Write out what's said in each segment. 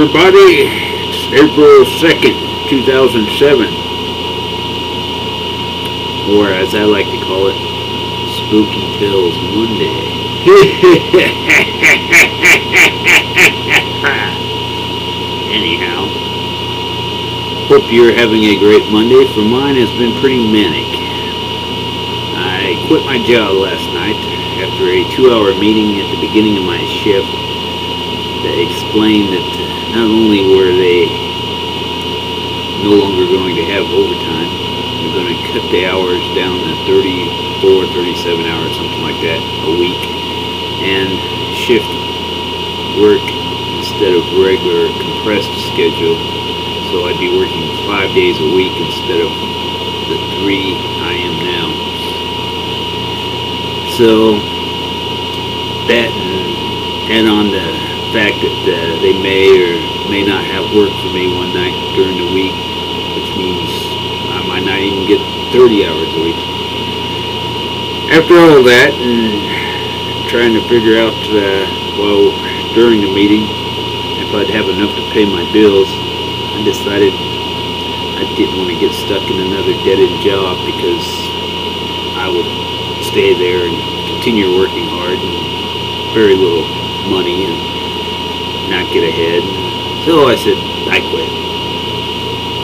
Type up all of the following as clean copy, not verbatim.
everybody. It's April 2nd, 2007. Or as I like to call it, Spooky Tales Monday. Anyhow, hope you're having a great Monday. For mine has been pretty manic. I quit my job last night after a 2-hour meeting at the beginning of my shift that explained that not only were they no longer going to have overtime, they're going to cut the hours down to 34, 37 hours, something like that, a week, and shift work instead of regular compressed schedule. So I'd be working 5 days a week instead of the 3 I am now. So that, and on the fact that they may or may not have work for me one night during the week, which means I might not even get 30 hours a week. After all that, and trying to figure out, during the meeting, if I'd have enough to pay my bills, I decided I didn't want to get stuck in another dead-end job, because I would stay there and continue working hard and very little money and not get ahead. So I said, I quit.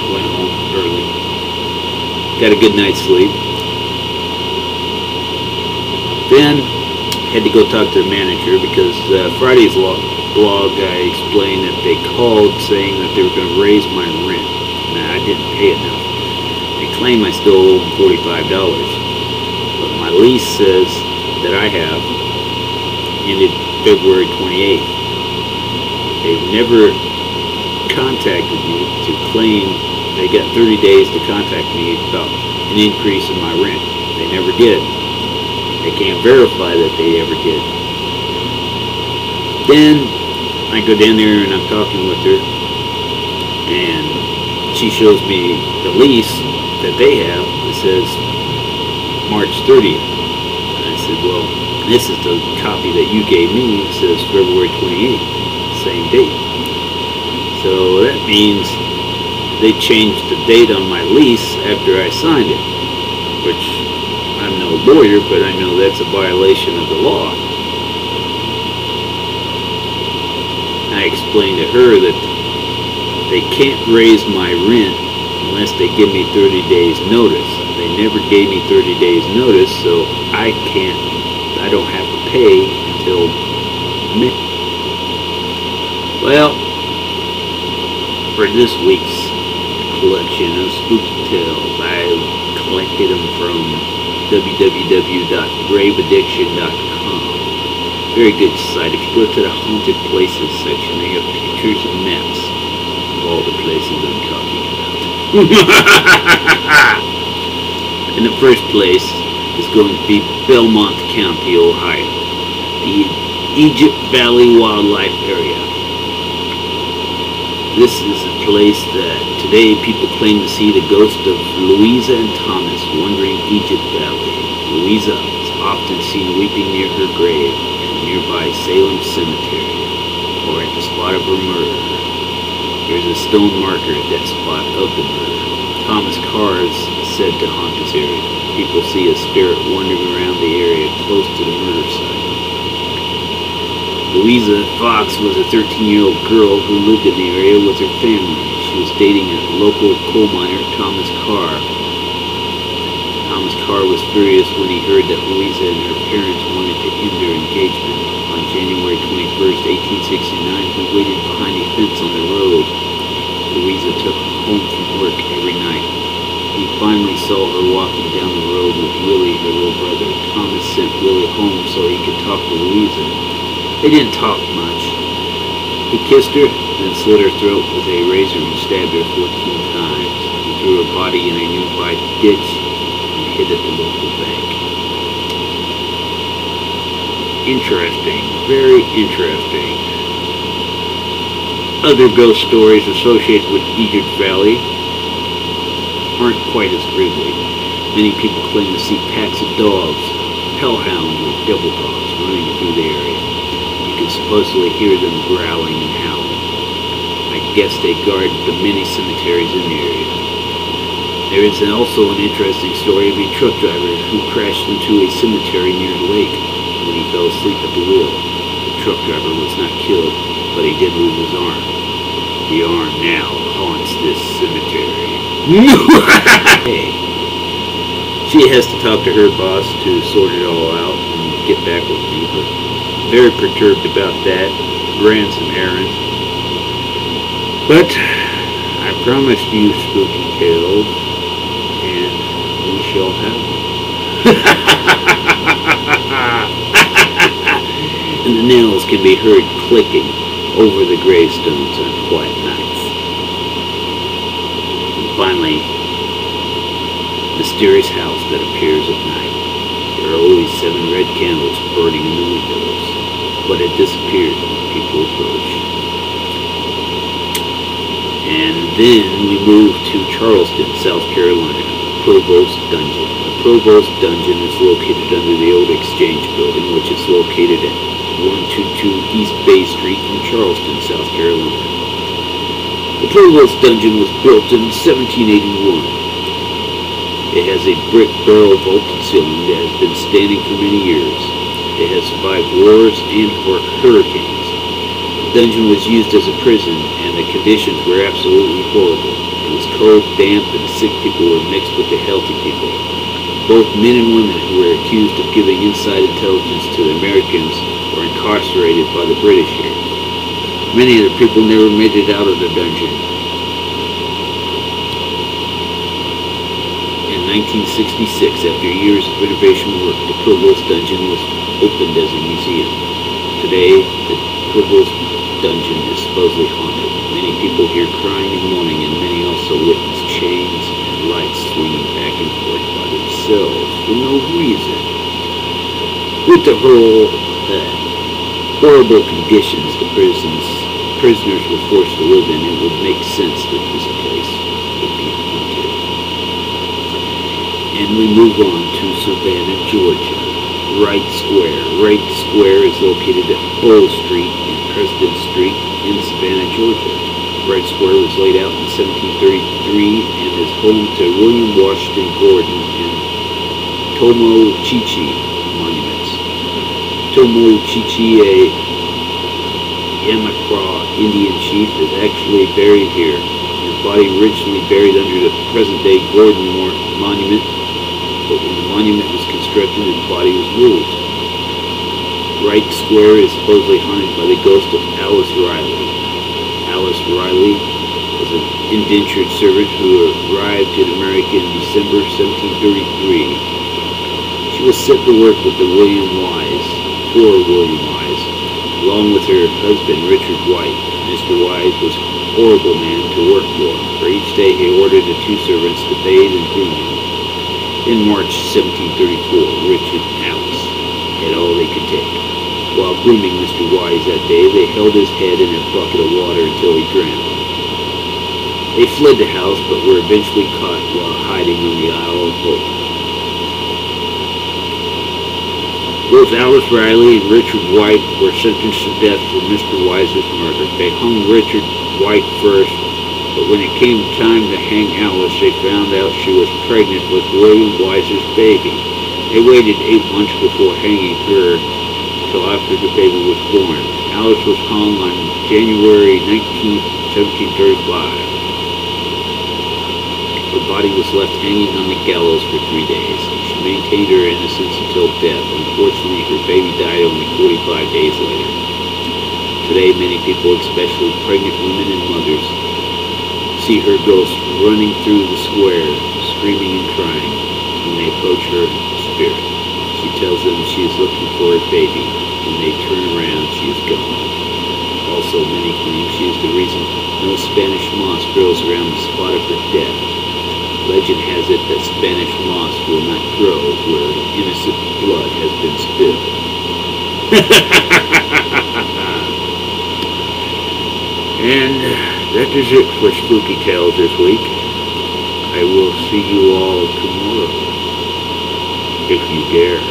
Went home early. Got a good night's sleep. Then had to go talk to the manager, because Friday's blog I explained that they called saying that they were going to raise my rent. Now, I didn't pay enough. They claim I still owe them $45. But my lease says that I have ended February 28th. They've never contacted me to claim they got 30 days to contact me about an increase in my rent. They never did. They can't verify that they ever did. Then I go down there and I'm talking with her, and she shows me the lease that they have. It says March 30th. And I said, well, this is the copy that you gave me. It says February 28th, same date. So that means they changed the date on my lease after I signed it, which I'm no lawyer, but I know that's a violation of the law. I explained to her that they can't raise my rent unless they give me 30 days notice. They never gave me 30 days notice, so I don't have to pay until May. Well, for this week's collection of spooky tales, I collected them from www.graveaddiction.com. Very good site. If you go to the haunted places section, they have pictures and maps of all the places I'm talking about. In the first place is going to be Belmont County, Ohio, the Egypt Valley Wildlife Area. This is a place that today people claim to see the ghost of Louisa and Thomas wandering Egypt Valley. Louisa is often seen weeping near her grave at nearby Salem Cemetery, or at the spot of her murder. There's a stone marker at that spot of the murder. Thomas Carr is said to haunt this area. People see a spirit wandering around the area close to the murder site. Louisa Fox was a 13-year-old girl who lived in the area with her family. She was dating a local coal miner, Thomas Carr. Thomas Carr was furious when he heard that Louisa and her parents wanted to end their engagement. On January 21st, 1869, he waited behind a fence on the road. Louisa took home from work every night. He finally saw her walking down the road with Willie, her little brother. Thomas sent Willie home so he could talk to Louisa. They didn't talk much. He kissed her, then slit her throat with a razor and stabbed her 14 times. He threw her body in a nearby ditch and hid at the local bank. Interesting. Very interesting. Other ghost stories associated with Egypt Valley aren't quite as grisly. Many people claim to see packs of dogs, hellhounds or devil dogs running through the area. You can supposedly hear them growling and howling. I guess they guard the many cemeteries in the area. There is also an interesting story of a truck driver who crashed into a cemetery near the lake when he fell asleep at the wheel. The truck driver was not killed, but he did lose his arm. The arm now haunts this cemetery. Hey. She has to talk to her boss to sort it all out and get back with me, but very perturbed about that. Ran some errands. But I promised you spooky tales, and we shall have them. And the nails can be heard clicking over the gravestones on quiet nights. And finally, mysterious house that appears at night. There are always 7 red candles burning in the windows, but it disappeared when people approach. And then we move to Charleston, South Carolina, Provost Dungeon. The Provost Dungeon is located under the old Exchange Building, which is located at 122 East Bay Street in Charleston, South Carolina. The Provost Dungeon was built in 1781. It has a brick barrel vaulted ceiling that has been standing for many years. It has survived wars and hurricanes. The dungeon was used as a prison, and the conditions were absolutely horrible. It was cold, damp, and the sick people were mixed with the healthy people. Both men and women who were accused of giving inside intelligence to the Americans were incarcerated by the British here. Many of the people never made it out of the dungeon. In 1966, after years of renovation work, the Provost Dungeon was opened as a museum. Today, the Provost Dungeon is supposedly haunted. Many people hear crying and moaning, and many also witness chains and lights swinging back and forth by themselves for no reason. With the horrible conditions the prisoners were forced to live in, it would make sense that this place would be haunted. And we move on to Savannah, Georgia. Wright Square. Wright Square is located at Bull Street and President Street in Savannah, Georgia. Wright Square was laid out in 1733 and is home to William Washington Gordon and Tomo Chichi monuments. Tomo Chichi, a Yamacraw Indian chief, is actually buried here. His body originally buried under the present-day Gordon Monument, but when the monument was constructed, his body was moved. Wright Square is supposedly haunted by the ghost of Alice Riley. Alice Riley was an indentured servant who arrived in America in December 1733. She was sent to work with for William Wise, along with her husband Richard White. Mr. Wise was a horrible man to work for each day he ordered the 2 servants to bathe and groom him. In March 1734, Richard and Alice had all they could take. While grooming Mr. Wise that day, they held his head in a bucket of water until he drowned. They fled the house, but were eventually caught while hiding on the Isle of Hope. Both Alice Riley and Richard White were sentenced to death for Mr. Wise's murder. They hung Richard White first, but when it came time to hang Alice, they found out she was pregnant with William Wise's baby. They waited 8 months before hanging her until after the baby was born. Alice was hung on January 19, 1735. Her body was left hanging on the gallows for 3 days. She maintained her innocence until death. Unfortunately, her baby died only 45 days later. Today, many people, especially pregnant women and mothers, see her ghost running through the square, screaming and crying. When they approach her spirit, she tells them she is looking for her baby. When they turn around, she is gone. Also, many claim she is the reason no Spanish moss grows around the spot of her death. Legend has it that Spanish moss will not grow where innocent blood has been spilled. And that is it for Spooky Tales this week. I will see you all tomorrow, if you dare.